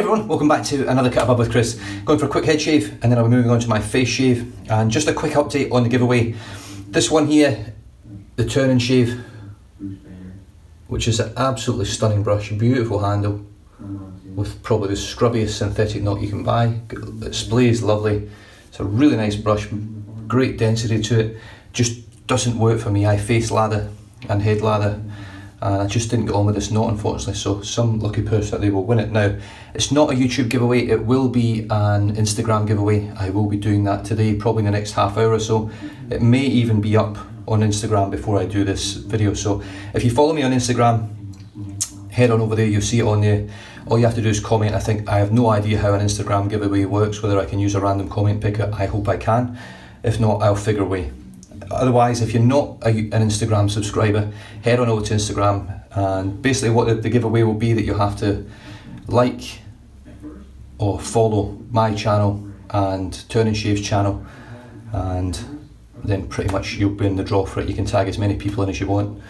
everyone, welcome back to another Cut Above with Chris. Going for a quick head shave and then I'll be moving on to my face shave. And just a quick update on the giveaway. This one here, the Turn and Shave, which is an absolutely stunning brush, beautiful handle with probably the scrubbiest synthetic knot you can buy. It splays lovely. It's a really nice brush, great density to it. Just doesn't work for me. I face lather and head lather, and I just didn't get on with this knot, unfortunately, so some lucky person they will win it. Now, it's not a YouTube giveaway, it will be an Instagram giveaway. I will be doing that today, probably in the next half hour or so. It may even be up on Instagram before I do this video, so if you follow me on Instagram, head on over there, you'll see it on there. All you have to do is comment. I have no idea how an Instagram giveaway works, whether I can use a random comment picker. I hope I can. If not, I'll figure a way. Otherwise, if you're not an Instagram subscriber, head on over to Instagram, and basically what the giveaway will be that you'll have to like or follow my channel and Turn and Shave's channel, and then pretty much you'll be in the draw for it. You can tag as many people in as you want.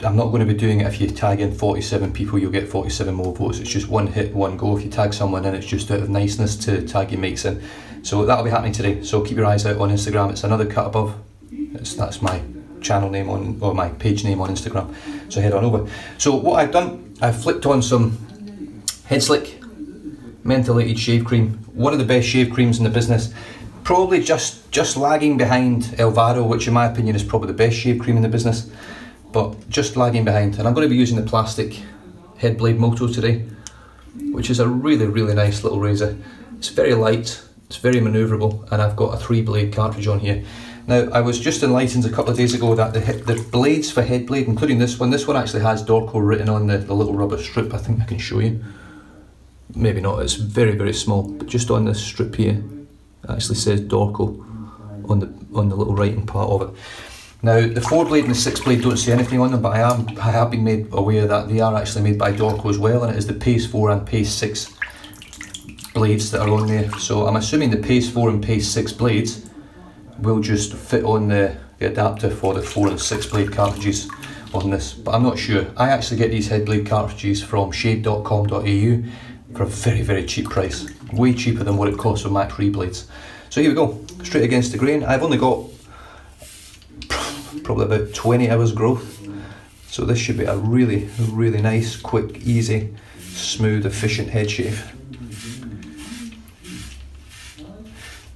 I'm not going to be doing it if you tag in 47 people, you'll get 47 more votes. It's just one hit, one go. If you tag someone in, it's just out of niceness to tag your mates in. So that'll be happening today. So keep your eyes out on Instagram. It's another Cut Above. That's my channel name or my page name on Instagram. So head on over. So what I've done, I've flicked on some Head Slick mentholated shave cream. One of the best shave creams in the business. Probably just lagging behind Elvaro, which in my opinion is probably the best shave cream in the business. But just lagging behind. And I'm going to be using the plastic head blade Moto today, which is a really, really nice little razor. It's very light, it's very manoeuvrable, and I've got a 3-blade cartridge on here. Now, I was just enlightened a couple of days ago that the blades for head blade, including this one actually has Dorco written on the little rubber strip. I think I can show you. Maybe not, it's very, very small, but just on this strip here, it actually says Dorco on the little writing part of it. Now, the 4-blade and the 6-blade don't say anything on them, but I have been made aware that they are actually made by Dorco as well, and it is the Pace 4 and Pace 6 blades that are on there. So I'm assuming the Pace 4 and Pace 6 blades will just fit on the adapter for the 4 and 6-blade cartridges on this, but I'm not sure. I actually get these head blade cartridges from shave.com.au for a very, very cheap price. Way cheaper than what it costs for Mac 3 blades. So here we go, straight against the grain. I've only got probably about 20 hours growth, so this should be a really, really nice, quick, easy, smooth, efficient head shave.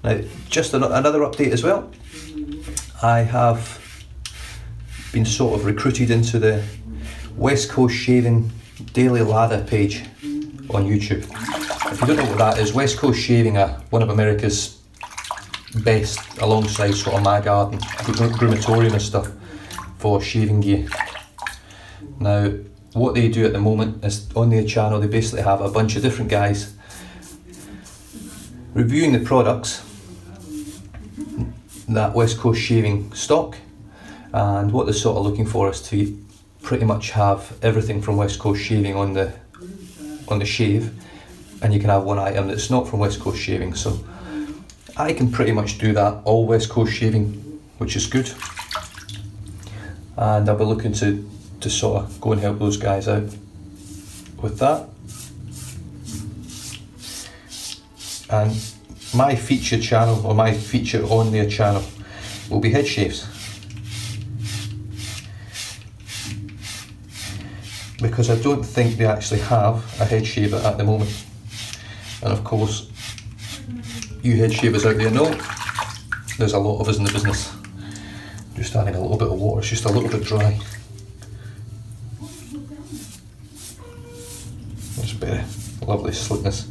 Now, just another update as well. I have been sort of recruited into the West Coast Shaving Daily Lather page on YouTube. If you don't know what that is, West Coast Shaving are one of America's best, alongside sort of My Garden, Groomatoria and stuff, for shaving gear. Now, what they do at the moment is on their channel, they basically have a bunch of different guys reviewing the products that West Coast Shaving stock, and what they're sort of looking for is to pretty much have everything from West Coast Shaving on the shave, and you can have one item that's not from West Coast Shaving. So I can pretty much do that, all West Coast Shaving, which is good. And I'll be looking to sort of go and help those guys out with that. And my feature channel, or my feature on their channel, will be head shaves. Because I don't think they actually have a head shaver at the moment. And of course, you head shavers out there know there's a lot of us in the business. Just adding a little bit of water, it's just a little bit dry. That's better, lovely slickness.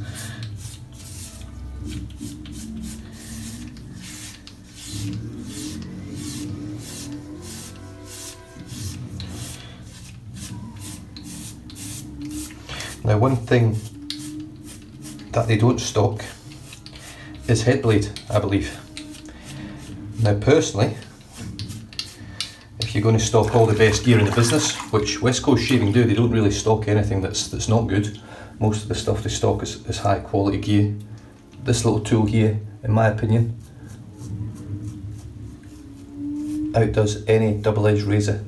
Now, one thing that they don't stock is head blade, I believe. Now, personally, if you're going to stock all the best gear in the business, which West Coast Shaving do, they don't really stock anything that's not good. Most of the stuff they stock is high quality gear. This little tool here, in my opinion, outdoes any double-edged razor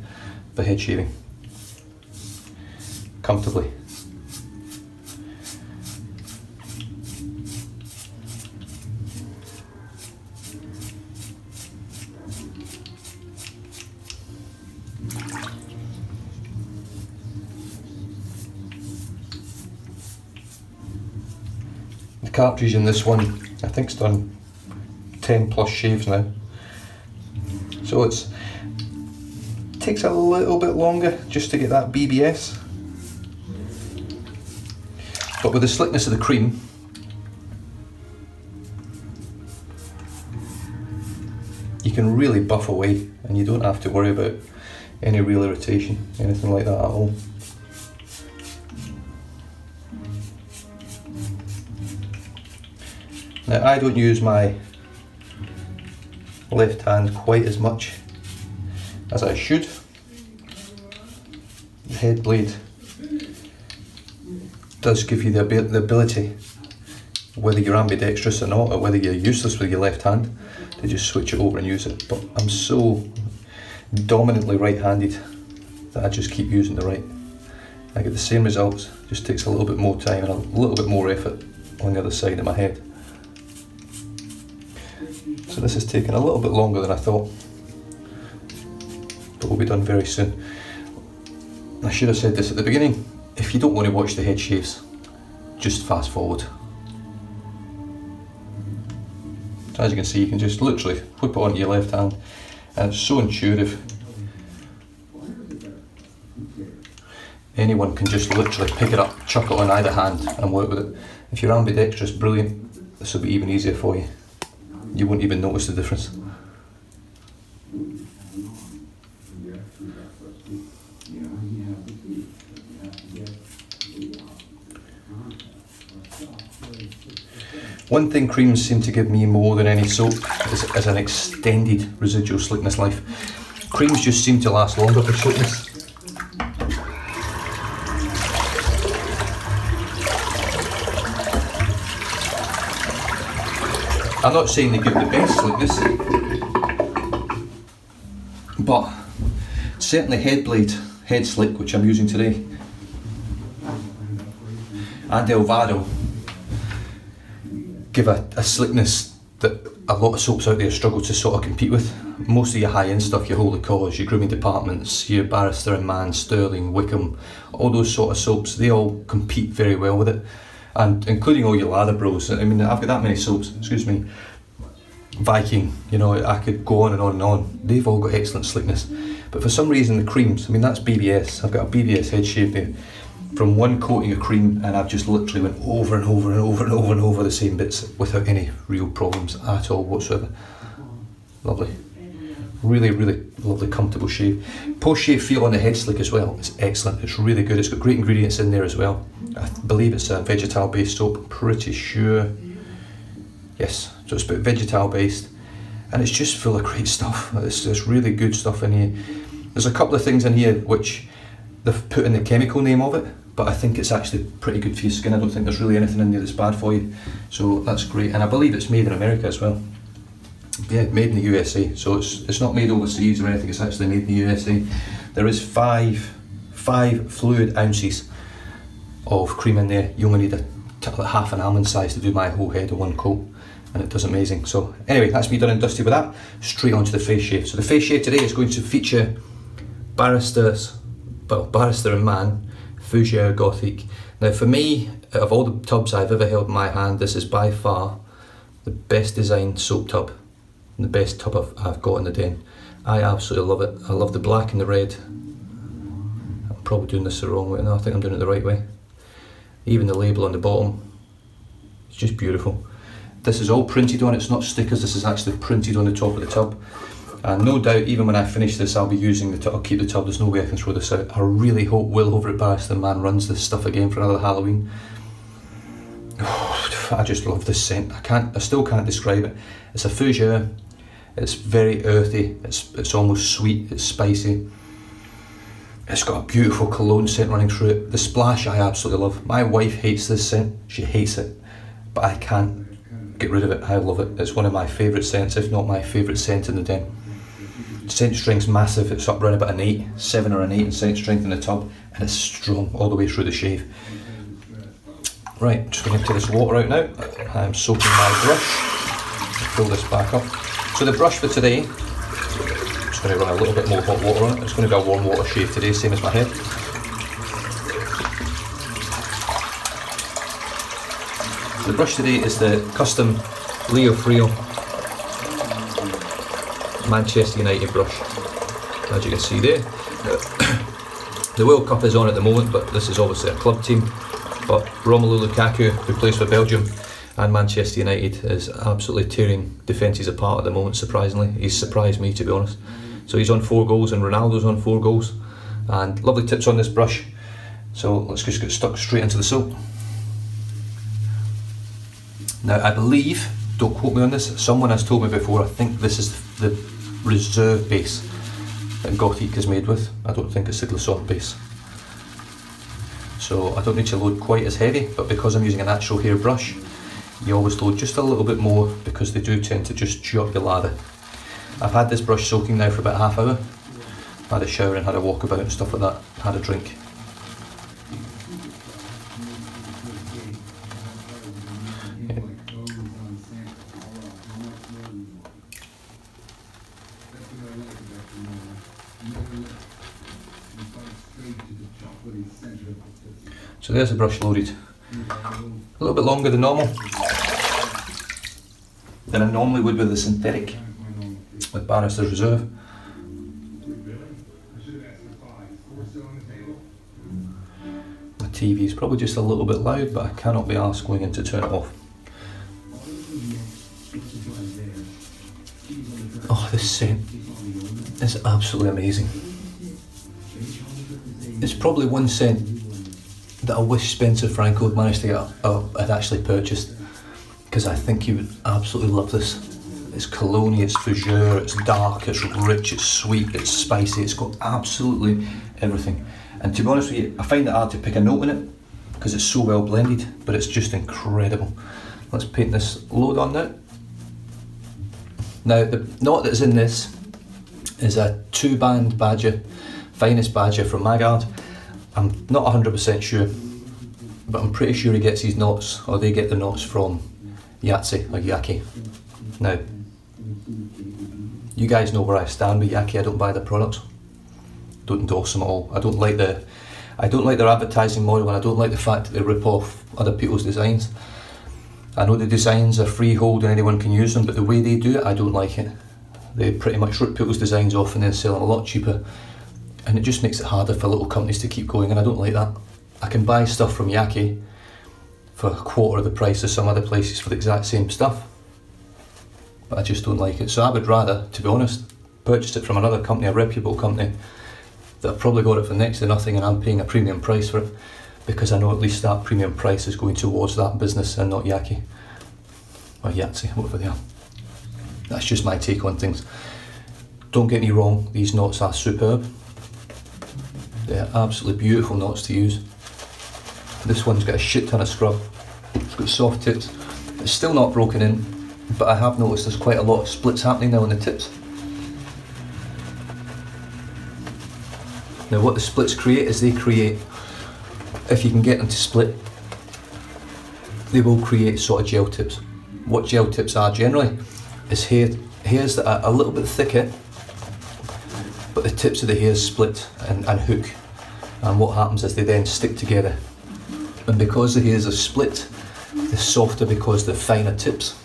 for head shaving comfortably. cartridge in this one, I think it's done 10 plus shaves now. So it takes a little bit longer just to get that BBS. But with the slickness of the cream, you can really buff away and you don't have to worry about any real irritation, anything like that at all. Now I don't use my left hand quite as much as I should. The head blade does give you the ability, whether you're ambidextrous or not, or whether you're useless with your left hand, to just switch it over and use it. But I'm so dominantly right-handed that I just keep using the right. I get the same results, just takes a little bit more time and a little bit more effort on the other side of my head. So this has taken a little bit longer than I thought, but will be done very soon. I should have said this at the beginning, if you don't want to watch the head shaves, just fast forward. So as you can see, you can just literally whip it onto your left hand, and it's so intuitive. Anyone can just literally pick it up, chuck it on either hand and work with it. If you're ambidextrous, brilliant, this will be even easier for you. You won't even notice the difference. One thing creams seem to give me more than any soap is an extended residual slickness life. Creams just seem to last longer for soapness. I'm not saying they give the best slickness, but certainly head blade, head slick, which I'm using today, and Elvado give a slickness that a lot of soaps out there struggle to sort of compete with. Most of your high-end stuff, your Holy Cause, your grooming departments, your Barrister and Mann, Sterling, Wickham, all those sort of soaps, they all compete very well with it. And including all your lather bros. I mean, I've got that many soaps, excuse me. Viking, you know, I could go on and on and on. They've all got excellent slickness. But for some reason the creams, I mean, that's BBS. I've got a BBS head shave there. From one coating of cream, and I've just literally went over and over and over and over and over the same bits without any real problems at all whatsoever. Lovely. Really, really lovely, comfortable shave. Post-shave feel on the head slick as well. It's excellent. It's really good. It's got great ingredients in there as well. I believe it's a vegetal-based soap. I'm pretty sure. Yes, so it's vegetal-based, and it's just full of great stuff. There's really good stuff in here. There's a couple of things in here which they've put in the chemical name of it, but I think it's actually pretty good for your skin. I don't think there's really anything in there that's bad for you. So that's great, and I believe it's made in America as well. Yeah, made in the USA, so it's not made overseas or anything, it's actually made in the USA. There is five fluid ounces of cream in there. You only need like half an almond size to do my whole head in one coat, and it does amazing. So anyway, that's me done and dusted with that. Straight onto the face shave. So the face shave today is going to feature Barrister and Mann, Fougere Gothique. Now for me, out of all the tubs I've ever held in my hand, this is by far the best designed soap tub, and the best tub I've got in the den. I absolutely love it. I love the black and the red. I'm probably doing this the wrong way. No, I think I'm doing it the right way. Even the label on the bottom, it's just beautiful. This is all printed on, it's not stickers, this is actually printed on the top of the tub. And no doubt, even when I finish this, I'll be using the tub, I'll keep the tub, there's no way I can throw this out. I really hope Will over at Barrister Man runs this stuff again for another Halloween. Oh, I just love this scent. I still can't describe it. It's a Fougere, it's very earthy, it's almost sweet, it's spicy. It's got a beautiful cologne scent running through it. The splash I absolutely love. My wife hates this scent, she hates it, but I can't get rid of it. I love it. It's one of my favourite scents, if not my favourite scent in the den. Scent strength's massive, it's up around about an 8, 7 or an 8 in scent strength in the tub, and it's strong all the way through the shave. Right, just going to empty this water out now. I'm soaking my brush. Fill this back up. So the brush for today, I'm just going to run a little bit more hot water on it. It's going to be a warm water shave today, same as my head. The brush today is the custom Leo Frilot Manchester United brush, as you can see there. The World Cup is on at the moment, but this is obviously a club team. But Romelu Lukaku, who plays for Belgium, and Manchester United, is absolutely tearing defences apart at the moment, surprisingly. He's surprised me, to be honest. So he's on 4 goals and Ronaldo's on 4 goals. And lovely tips on this brush. So let's just get stuck straight into the soap. Now I believe, don't quote me on this, someone has told me before, I think this is the reserve base that Gothique is made with. I don't think it's the Glissant base. So I don't need to load quite as heavy, but because I'm using a natural hair brush, you always load just a little bit more because they do tend to just chew up your lather. I've had this brush soaking now for about half hour. Had a shower and had a walk about and stuff like that, had a drink. Yeah. So there's the brush loaded. A little bit longer than normal, than I normally would with the synthetic, with Barrister's Reserve. The TV is probably just a little bit loud, but I cannot be asked going in to turn it off. Oh, this scent is absolutely amazing. It's probably one scent that I wish Spencer Franco had managed to get had actually purchased, because I think he would absolutely love this. It's cologne, it's fougere, it's dark, it's rich, it's sweet, it's spicy, it's got absolutely everything. And to be honest with you, I find it hard to pick a note in it because it's so well blended, but it's just incredible. Let's paint this load on now. Now the knot that's in this is a 2-band badger, finest badger from Magard. I'm not 100% sure, but I'm pretty sure he gets his knots, or they get the knots from Yahtzee or Yaki. Now, you guys know where I stand with Yaki. I don't buy their products, don't endorse them at all. I don't like their advertising model, and I don't like the fact that they rip off other people's designs. I know the designs are freehold and anyone can use them, but the way they do it, I don't like it. They pretty much rip people's designs off and then sell them a lot cheaper. And it just makes it harder for little companies to keep going, and I don't like that. I can buy stuff from Yaki for a quarter of the price of some other places for the exact same stuff, but I just don't like it. So I would rather, to be honest, purchase it from another company, a reputable company, that I've probably got it for next to nothing and I'm paying a premium price for it, because I know at least that premium price is going towards that business and not Yaki, or Yahtzee, whatever they are. That's just my take on things. Don't get me wrong, these knots are superb. They're absolutely beautiful knots to use. This one's got a shit ton of scrub. It's got soft tips. It's still not broken in, but I have noticed there's quite a lot of splits happening now on the tips. Now what the splits create is if you can get them to split, they will create sort of gel tips. What gel tips are generally is hairs that are a little bit thicker, but the tips of the hairs split and hook, and what happens is they then stick together, and because the hairs are split, they're softer because they're finer tips,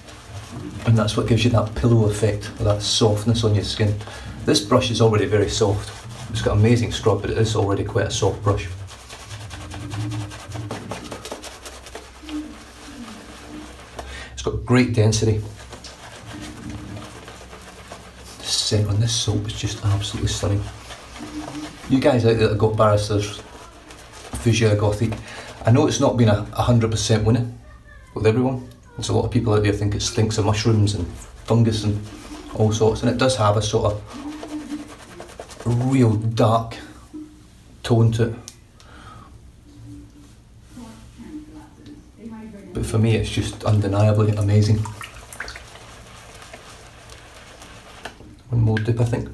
and that's what gives you that pillow effect, or that softness on your skin. This brush is already very soft. It's got amazing scrub, but it is already quite a soft brush. It's got great density. Scent on this soap is just absolutely stunning. You guys out there that have got Barrister's Fougere Gothique, I know it's not been a 100% winner with everyone. There's a lot of people out there think it stinks of mushrooms and fungus and all sorts, and it does have a sort of real dark tone to it. But for me it's just undeniably amazing. One more dip, I think.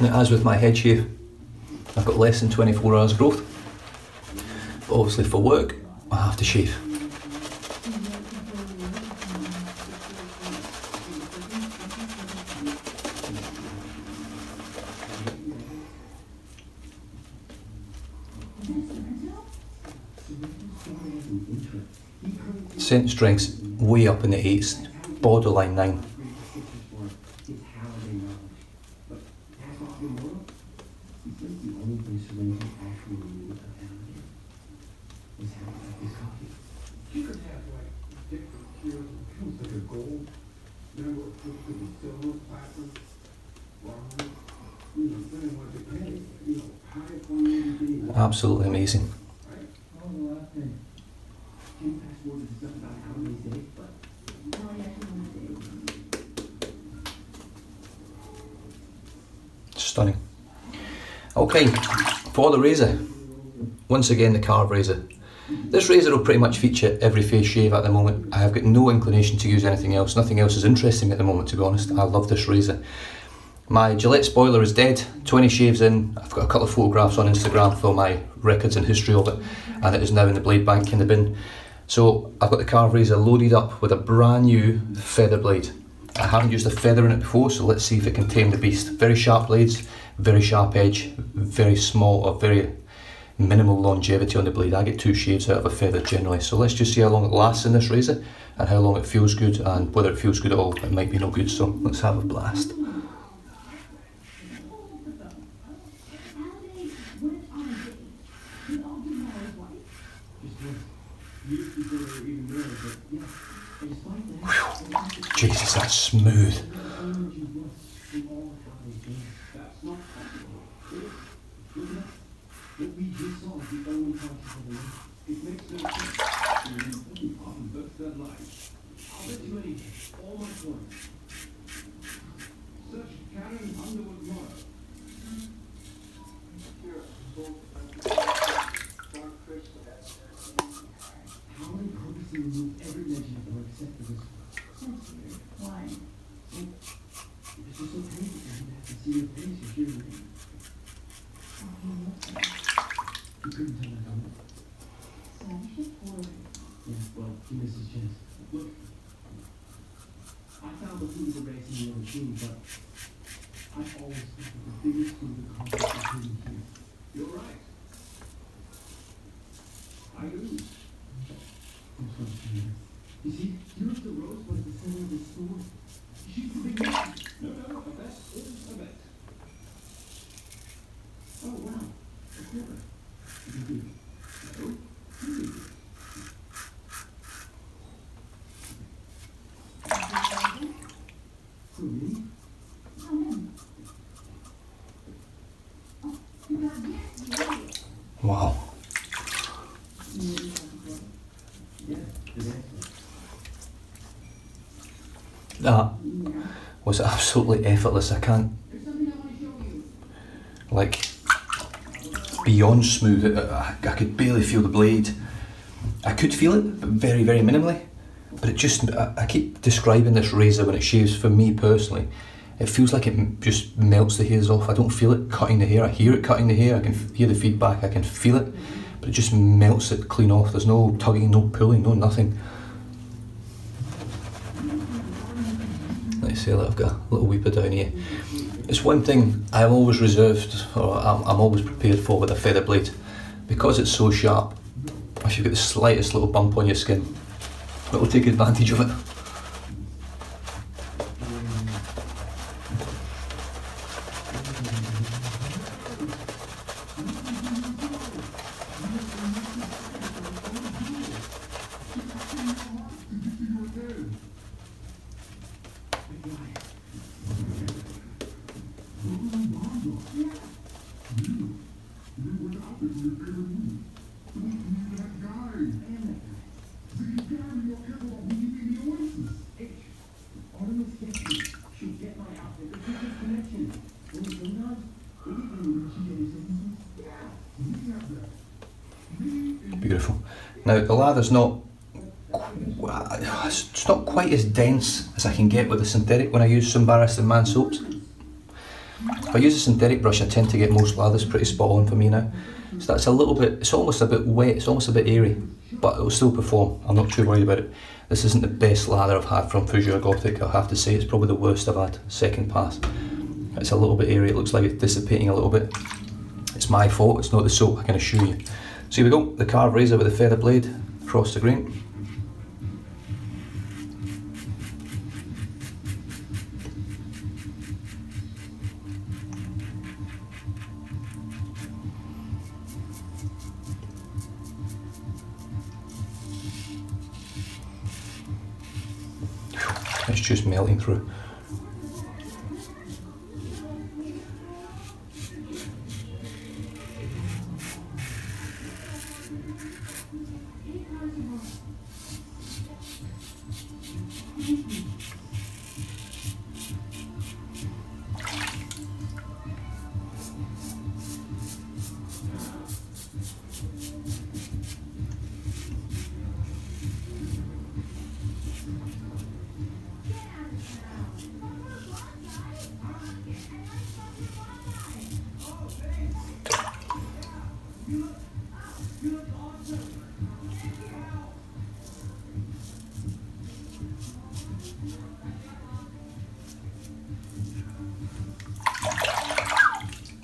Now, as with my head shave, I've got less than 24 hours growth, but obviously for work I have to shave. scent strength's way up in the 8s, borderline 9. Absolutely amazing. Stunning. Okay, for the razor, once again the Karve razor. This razor will pretty much feature every face shave at the moment. I have got no inclination to use anything else. Nothing else is interesting at the moment, to be honest. I love this razor. My Gillette spoiler is dead, 20 shaves in. I've got a couple of photographs on Instagram for my records and history of it, and it is now in the blade bank in the bin. So I've got the Karve razor loaded up with a brand new feather blade. I haven't used a feather in it before, so let's see if it can tame the beast. Very sharp blades, very sharp edge, very small or very minimal longevity on the blade. I get 2 shaves out of a feather generally, so let's just see how long it lasts in this razor and how long it feels good, and whether it feels good at all. It might be no good, so let's have a blast. Jesus, that's smooth. Wow. That was absolutely effortless. I can't, like, beyond smooth. I could barely feel the blade. I could feel it, but very, very minimally. But it just, I keep describing this razor when it shaves, for me personally, it feels like it just melts the hairs off. I don't feel it cutting the hair. I hear it cutting the hair, I can hear the feedback, I can feel it, but it just melts it clean off. There's no tugging, no pulling, no nothing. Let's say that I've got a little weeper down here. It's one thing I'm always reserved, or I'm always prepared for with a feather blade. Because it's so sharp, if you've got the slightest little bump on your skin, it will take advantage of it. Beautiful. Now the lather's not, it's not quite as dense as I can get with the synthetic when I use some Barrister Mann soaps. If I use a synthetic brush, I tend to get most lathers pretty spot on for me now. So that's a little bit, it's almost a bit wet, it's almost a bit airy, but it will still perform. I'm not too worried about it. This isn't the best lather I've had from Fougere Gothique, I'll have to say. It's probably the worst I've had, second pass. It's a little bit airy, it looks like it's dissipating a little bit. It's my fault, it's not the soap, I can assure you. So here we go, the Karve razor with the feather blade across the grain. It's just melting through.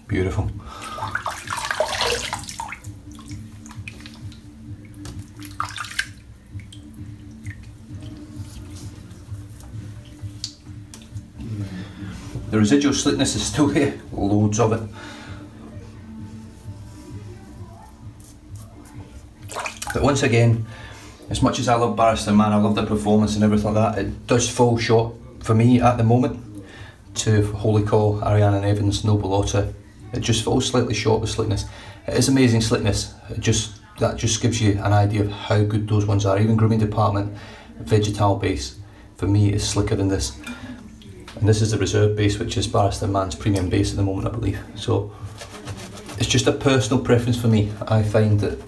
Beautiful. The residual slickness is still here, loads of it. But once again, as much as I love Barrister Mann, I love the performance and everything like that, it does fall short for me at the moment to Holy Call, Ariane and Evans, Noble Otter. It just falls slightly short with slickness. It is amazing slickness. That just gives you an idea of how good those ones are. Even Grooming Department Vegetal base, for me, is slicker than this. And this is the Reserve base, which is Barrister Mann's premium base at the moment, I believe. So it's just a personal preference for me. I find that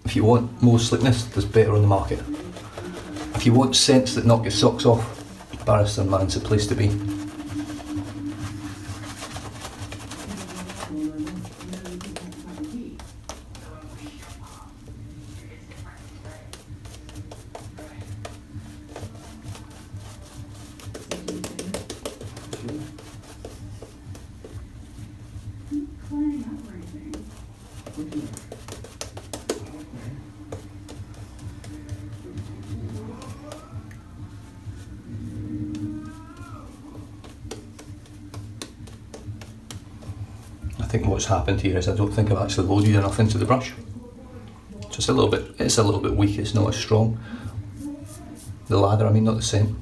if you want more slickness, there's better on the market. If you want scents that knock your socks off, Barrister Mann's the place to be. I think what's happened here is I don't think I've actually loaded enough into the brush. Just a little bit, it's a little bit weak, it's not as strong. The lather, I mean, not the scent.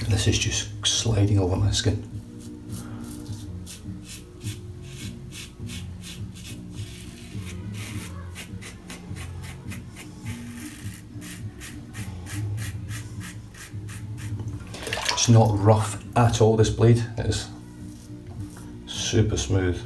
This is just sliding over my skin. It's not rough at all, this blade. It is super smooth.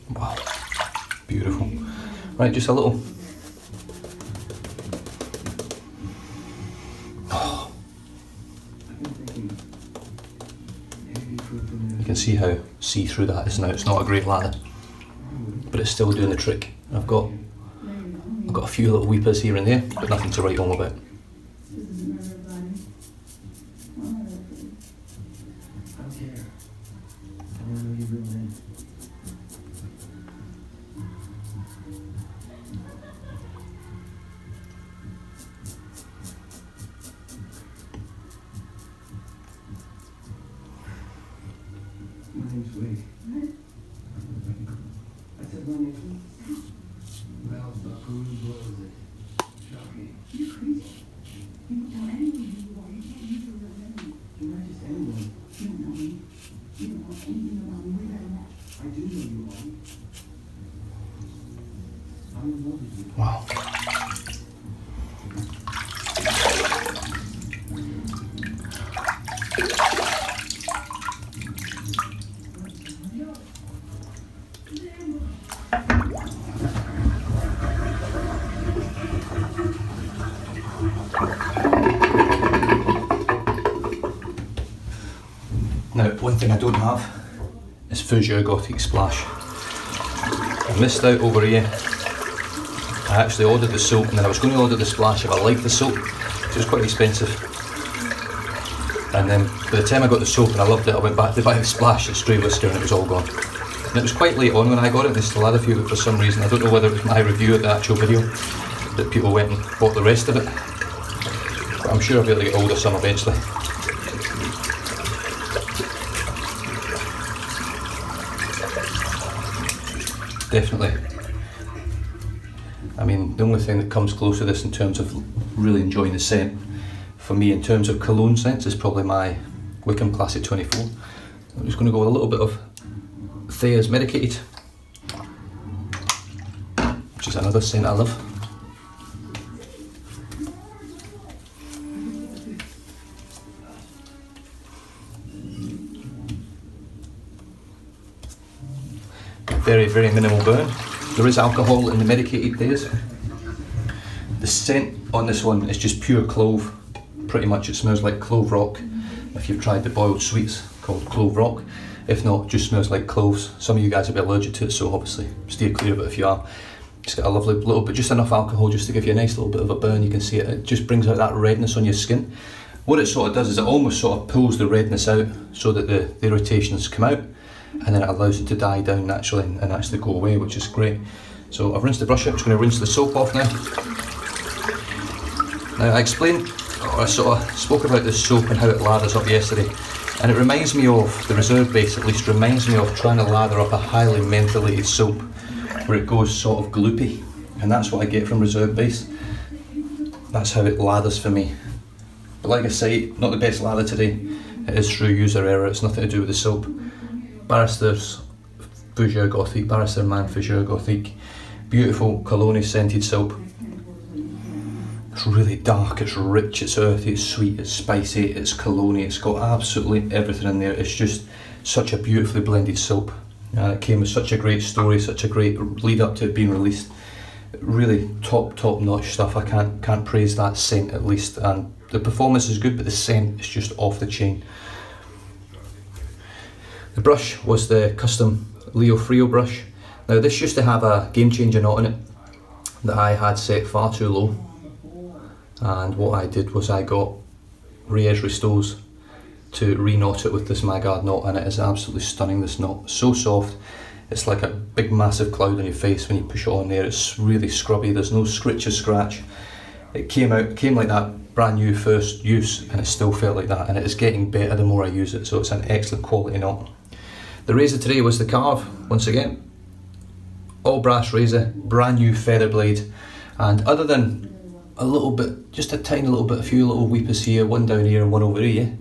Wow, beautiful. Right, just a little. Oh. You can see how see-through that is now. It's not a great lather, but it's still doing the trick. I've got a few little weepers here and there, but nothing to write home about. Wow. Now, one thing I don't have is Fougere Gothique Splash. I missed out over here. I actually ordered the soap and then I was going to order the splash if I liked the soap, which was quite expensive. And then by the time I got the soap and I loved it, I went back to buy the splash at Stray Whisker and it was all gone. And it was quite late on when I got it, they still had a few of it for some reason. I don't know whether it was my review of the actual video that people went and bought the rest of it. But I'm sure I'll be able to get hold of some eventually. Definitely. I mean, the only thing that comes close to this in terms of really enjoying the scent, for me in terms of cologne scents, is probably my Wickham Classic 24. I'm just going to go with a little bit of Thayer's Medicated, which is another scent I love. Very, very minimal burn. There is alcohol in the Medicated Thayer's. The scent on this one is just pure clove. Pretty much it smells like clove rock. If you've tried the boiled sweets called clove rock. If not, it just smells like cloves. Some of you guys will be allergic to it, so obviously steer clear of it if you are. It's got a lovely little bit, just enough alcohol just to give you a nice little bit of a burn. You can see it, it just brings out that redness on your skin. What it sort of does is it almost sort of pulls the redness out so that the irritations come out, and then it allows it to die down naturally and actually go away, which is great. So I've rinsed the brush out, I'm just going to rinse the soap off now. Now I explained, or I sort of spoke about this soap and how it lathers up yesterday, and it reminds me of, the Reserve Base at least reminds me of trying to lather up a highly mentholated soap where it goes sort of gloopy, and that's what I get from Reserve Base. That's how it lathers for me. But like I say, not the best lather today. It is through user error, it's nothing to do with the soap. Barrister's Fougere Gothique, Barrister Mann Fougere Gothique. Beautiful cologne scented soap. It's really dark, it's rich, it's earthy, it's sweet, it's spicy, it's cologne, it's got absolutely everything in there. It's just such a beautifully blended soap. It came with such a great story, such a great lead up to it being released. Really top notch stuff. I can't praise that scent at least, and the performance is good, but the scent is just off the chain. The brush was the custom Leo Frilot brush. Now this used to have a game changer knot in it that I had set far too low, and what I did was I got Reyes Ristos to re-knot it with this Magard knot, and it is absolutely stunning, this knot. So soft, it's like a big massive cloud on your face when you push it on there. It's really scrubby, there's no scritch or scratch. It came like that brand new first use, and it still felt like that, and it is getting better the more I use it, so it's an excellent quality knot. The razor today was the Karve, once again. All brass razor, brand new feather blade, and other than a little bit, just a tiny little bit, a few little weepers here, one down here and one over here,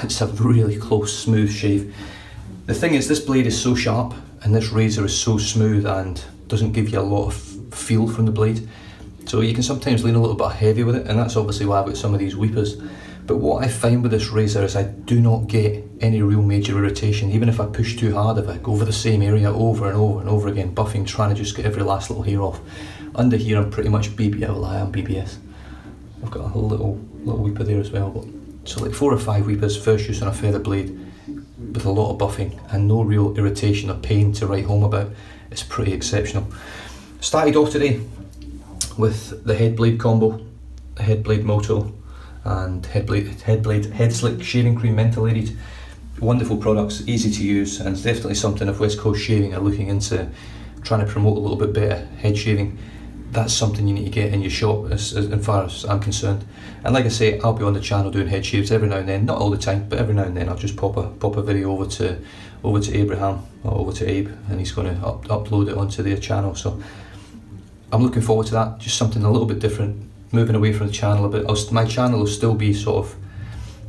it's a really close, smooth shave. The thing is, this blade is so sharp and this razor is so smooth and doesn't give you a lot of feel from the blade, so you can sometimes lean a little bit heavy with it, and that's obviously why I've got some of these weepers. But what I find with this razor is I do not get any real major irritation. Even if I push too hard, if I go over the same area over and over and over again, buffing, trying to just get every last little hair off. Under here I'm pretty much BBS, well I am BBS. I've got a little weeper there as well. But so like 4 or 5 weepers, first use on a feather blade with a lot of buffing and no real irritation or pain to write home about. It's pretty exceptional. Started off today with the head blade combo, the head blade moto, and head slick shaving cream mentholated. Wonderful products, easy to use, and it's definitely something if West Coast Shaving are looking into trying to promote a little bit better head shaving, that's something you need to get in your shop as far as I'm concerned. And like I say, I'll be on the channel doing head shaves every now and then, not all the time, but every now and then I'll just pop a video over to Abraham or over to Abe, and he's going to upload it onto their channel. So I'm looking forward to that, just something a little bit different, moving away from the channel a bit. My channel will still be sort of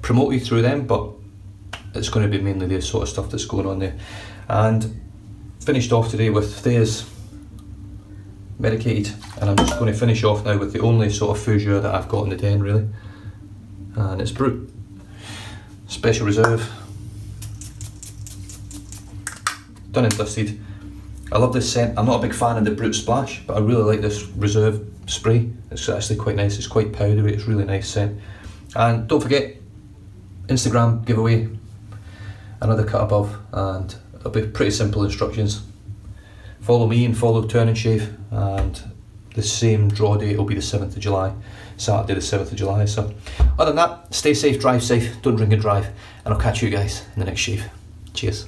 promoted through them, but it's going to be mainly the sort of stuff that's going on there. And finished off today with Thayer's Medicated, and I'm just going to finish off now with the only sort of Fougere that I've got in the den really, and it's Brut Special Reserve, done and dusted. I love this scent. I'm not a big fan of the Brute Splash, but I really like this Reserve spray. It's actually quite nice. It's quite powdery. It's really nice scent. And don't forget, Instagram giveaway, another cut above, and it'll be pretty simple instructions. Follow me and follow Turn and Shave, and the same draw date will be the 7th of July, Saturday the 7th of July. So other than that, stay safe, drive safe, don't drink and drive, and I'll catch you guys in the next shave. Cheers.